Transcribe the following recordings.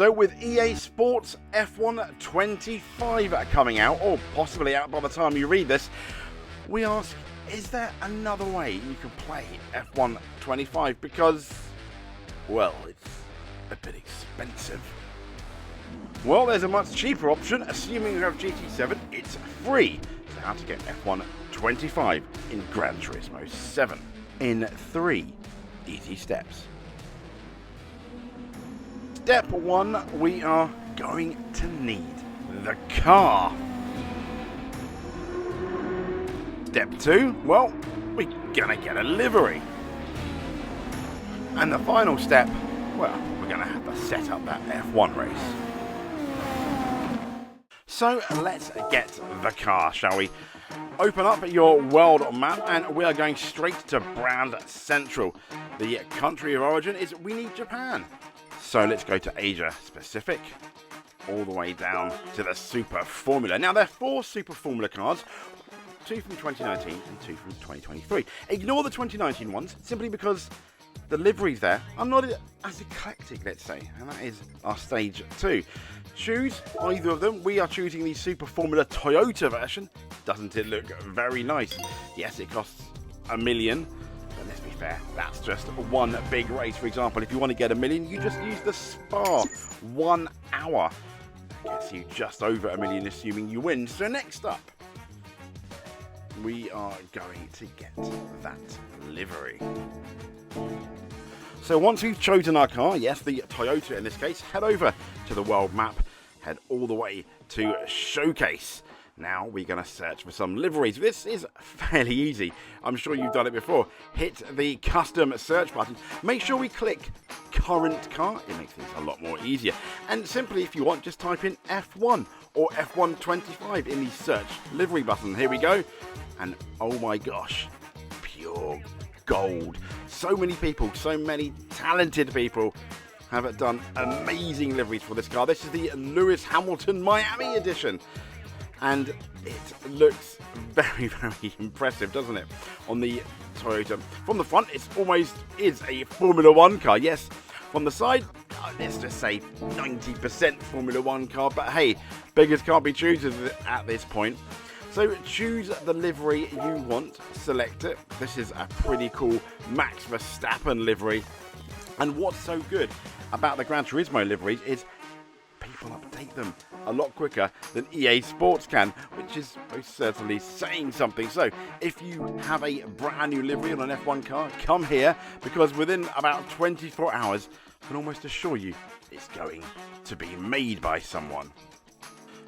So with EA Sports F1 25 coming out, or possibly out by the time you read this, we ask, is there another way you can play F1 25? Because, well, it's a bit expensive. Well, there's a much cheaper option. Assuming you have GT7, it's free. So how to get F1 25 in Gran Turismo 7 in 3 easy steps. Step 1, we are going to need the car. Step 2, well, we're gonna get a livery. And the final step, well, we're gonna have to set up that F1 race. So let's get the car, shall we? Open up your world map and we are going straight to Brand Central. The country of origin is we need Japan. So let's go to Asia Pacific, all the way down to the Super Formula. Now there are 4 Super Formula cars, 2 from 2019 and 2 from 2023. Ignore the 2019 ones, simply because the liveries there are not as eclectic, let's say, and that is our stage 2. Choose either of them. We are choosing the Super Formula Toyota version. Doesn't it look very nice? Yes, it costs $1 million. But let's be fair, that's just one big race. For example, if you want to get $1 million, you just use the Spa. 1 hour gets you just over $1 million, assuming you win. So next up, we are going to get that livery. So once we've chosen our car, yes, the Toyota in this case, head over to the world map, head all the way to Showcase. Now we're going to search for some liveries. This is fairly easy. I'm sure you've done it before. Hit the custom search button. Make sure we click current car. It makes things a lot more easier. And simply, if you want, just type in F1 or F1 25 in the search livery button. Here we go. And oh my gosh, pure gold. So many people, so many talented people have done amazing liveries for this car. This is the Lewis Hamilton Miami edition. And it looks very, very impressive, doesn't it? On the Toyota. From the front, it almost is a Formula 1 car. Yes, from the side, let's just say 90% Formula 1 car. But hey, beggars can't be choosers at this point. So choose the livery you want, select it. This is a pretty cool Max Verstappen livery. And what's so good about the Gran Turismo liveries is people update them a lot quicker than EA Sports can, which is most certainly saying something. So if you have a brand new livery on an F1 car, come here, because within about 24 hours, I can almost assure you it's going to be made by someone.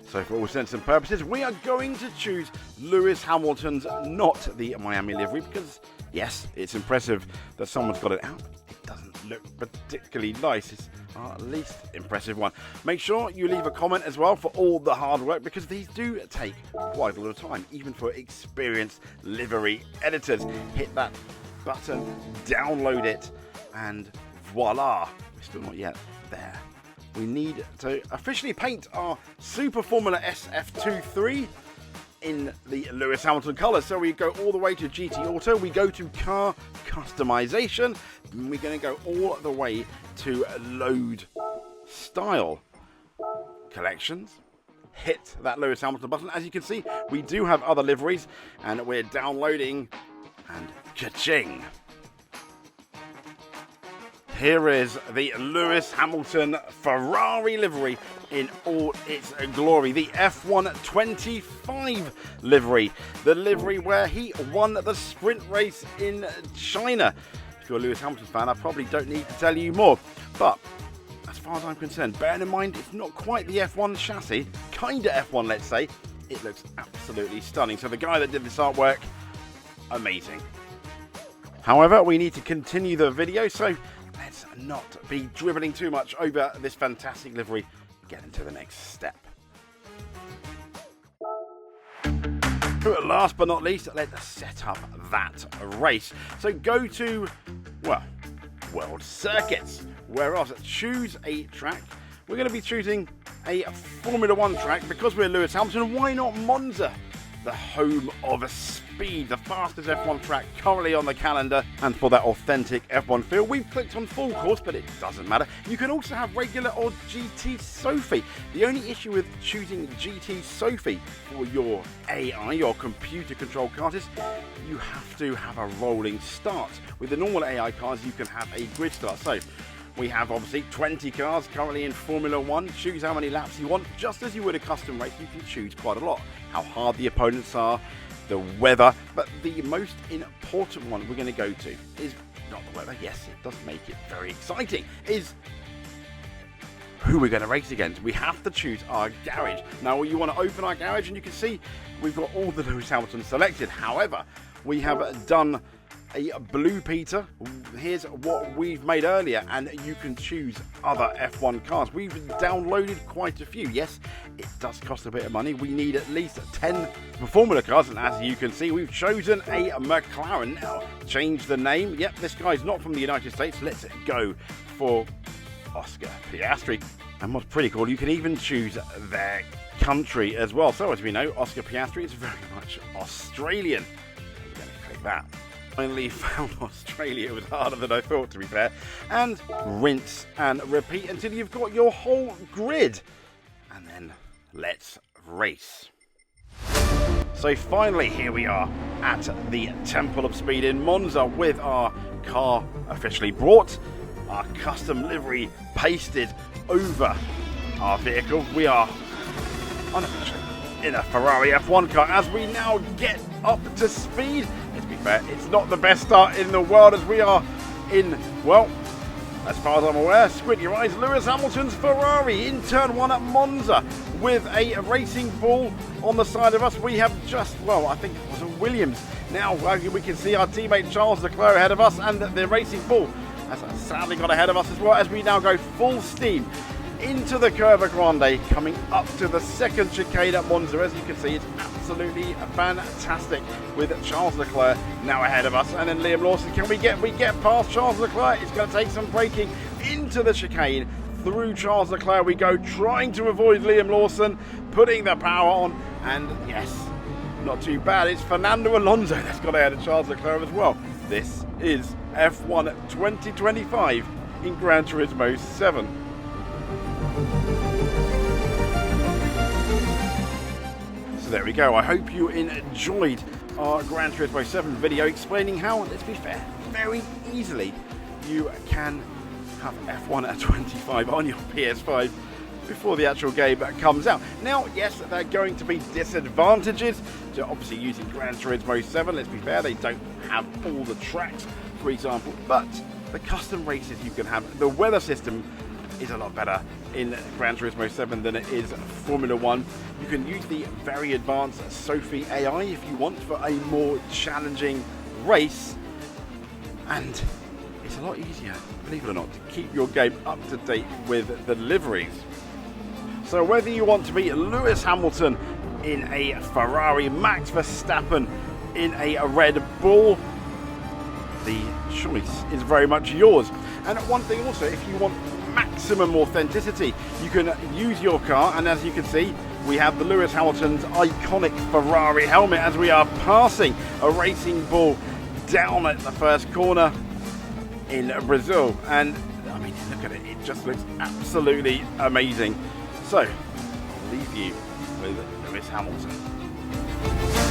So for all intents and purposes, we are going to choose Lewis Hamilton's, not the Miami livery, because yes, it's impressive that someone's got it out. It doesn't look particularly nice. It's our least impressive one. Make sure you leave a comment as well for all the hard work, because these do take quite a lot of time, even for experienced livery editors. Hit that button, download it, and voila, we're still not yet there. We need to officially paint our Super Formula SF23 in the Lewis Hamilton colours. So we go all the way to GT Auto, we go to car customization, and we're going to go all the way to load style collections. Hit that Lewis Hamilton button. As you can see, we do have other liveries, and we're downloading, and ka-ching. Here is the Lewis Hamilton Ferrari livery in all its glory. The F1 25 livery. The livery where he won the sprint race in China. If you're a Lewis Hamilton fan, I probably don't need to tell you more. But as far as I'm concerned, bearing in mind it's not quite the F1 chassis, kinda F1 let's say, it looks absolutely stunning. So the guy that did this artwork, amazing. However, we need to continue the video, so let's not be dribbling too much over this fantastic livery. Get into the next step. Last but not least, let's set up that race. So go to, well, World Circuits. Where else? Choose a track. We're going to be choosing a Formula 1 track because we're Lewis Hamilton. Why not Monza, the home of speed? speed, the fastest F1 track currently on the calendar. And for that authentic F1 feel, we've clicked on full course, but it doesn't matter. You can also have regular or GT Sophie. The only issue with choosing GT Sophie for your AI, your computer controlled cars, is you have to have a rolling start. With the normal AI cars, you can have a grid start. So we have obviously 20 cars currently in Formula 1. Choose how many laps you want. Just as you would a custom race, you can choose quite a lot. How hard the opponents are, the weather. But the most important one we're going to go to is not the weather. Yes, it does make it very exciting. Is who we're going to race against. We have to choose our garage. Now, you want to open our garage and you can see we've got all the Lewis Hamilton selected. However, we have done a Blue Peter. Here's what we've made earlier, and you can choose other F1 cars. We've downloaded quite a few. Yes, it does cost a bit of money. We need at least 10 Formula cars, and as you can see, we've chosen a McLaren. Now, change the name. Yep, this guy's not from the United States. Let's go for Oscar Piastri. And what's pretty cool, you can even choose their country as well. So as we know, Oscar Piastri is very much Australian. We're going to click that. Finally found Australia. It was harder than I thought, to be fair. And rinse and repeat until you've got your whole grid. And then let's race. So finally, here we are at the Temple of Speed in Monza with our car officially brought, our custom livery pasted over our vehicle. We are unofficially in a Ferrari F1 car as we now get up to speed. Let's be fair, it's not the best start in the world as we are in, well, as far as I'm aware, squint your eyes, Lewis Hamilton's Ferrari in turn 1 at Monza with a racing bull on the side of us. We have just, well, I think it was a Williams. Now we can see our teammate Charles Leclerc ahead of us, and the racing bull has sadly got ahead of us as well as we now go full steam into the Curva Grande, coming up to the second chicane at Monza. As you can see, it's absolutely fantastic with Charles Leclerc now ahead of us. And then Liam Lawson, can we get past Charles Leclerc? It's going to take some braking into the chicane. Through Charles Leclerc we go, trying to avoid Liam Lawson, putting the power on. And yes, not too bad. It's Fernando Alonso that's got ahead of Charles Leclerc as well. This is F1 2025 in Gran Turismo 7. So there we go. I hope you enjoyed our Gran Turismo 7 video explaining how, let's be fair, very easily you can have F1 at 25 on your PS5 before the actual game comes out. Now, yes, there are going to be disadvantages to obviously using Gran Turismo 7. Let's be fair, they don't have all the tracks, for example, but the custom races you can have, the weather system is a lot better in Gran Turismo 7 than it is Formula 1. You can use the very advanced Sophie AI if you want for a more challenging race, and it's a lot easier, believe it or not, to keep your game up to date with the liveries. So whether you want to be Lewis Hamilton in a Ferrari, Max Verstappen in a Red Bull, the choice is very much yours. And one thing also, if you want maximum authenticity, you can use your car, and as you can see, we have the Lewis Hamilton's iconic Ferrari helmet as we are passing a racing bull down at the first corner in Brazil. And I mean, look at it, it just looks absolutely amazing. So I'll leave you with Lewis Hamilton.